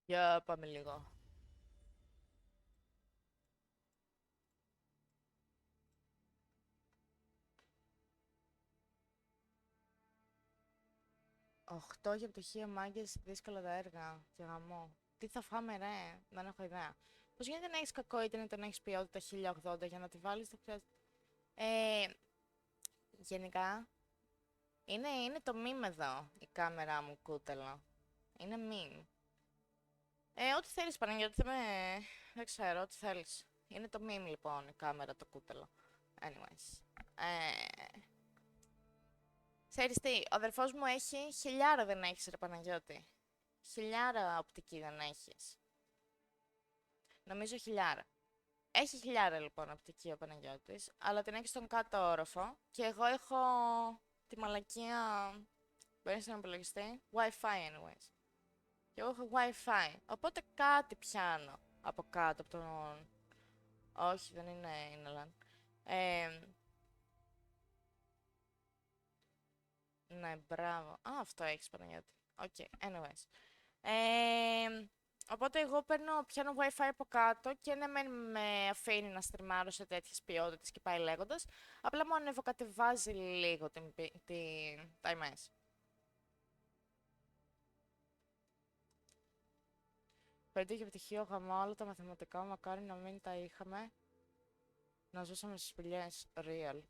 Για πάμε λίγο. Οχτώ για πτυχίο μάγκες, δύσκολα τα έργα. Και γαμό. Τι θα φάμε, ρε, δεν έχω ιδέα. Πώς γίνεται να έχεις κακό ίντερνετ, να έχεις ποιότητα 1080 για να τη βάλεις στο χρειάζεται. Ε, γενικά, είναι το meme εδώ η κάμερα μου, κούτελο. Είναι meme. Ό,τι θέλεις, Παναγιώτη, δεν ξέρω, ό,τι θέλεις. Είναι το meme λοιπόν η κάμερα, το κούτελο. Anyways. Ξέρεις τι, ο αδερφός μου έχει χιλιάρα, δεν έχεις ρε Παναγιώτη. Χιλιάρα οπτική δεν έχεις. Νομίζω χιλιάρα. Έχει χιλιάρα λοιπόν οπτική ο Παναγιώτης, αλλά την έχει στον κάτω όροφο και εγώ έχω τη μαλακία. Μπαίνεις στον υπολογιστή. Wi-Fi anyways. Και εγώ έχω Wi-Fi. Οπότε κάτι πιάνω από κάτω από τον. Όχι, δεν είναι LAN. Ναι, μπράβο. Α, αυτό έχεις Παναγιώτη. Οκ, anyways. Οπότε εγώ πιάνω Wi-Fi από κάτω και ναι, με αφήνει να στριμάρω σε τέτοιες ποιότητες και πάει λέγοντας. Απλά μου ανεβοκατεβάζει λίγο τα IMS. Πέντε για πτυχίο γαμώ, όλα τα μαθηματικά μακάρι να μην τα είχαμε. Να ζούσαμε στις σπηλιές. Real.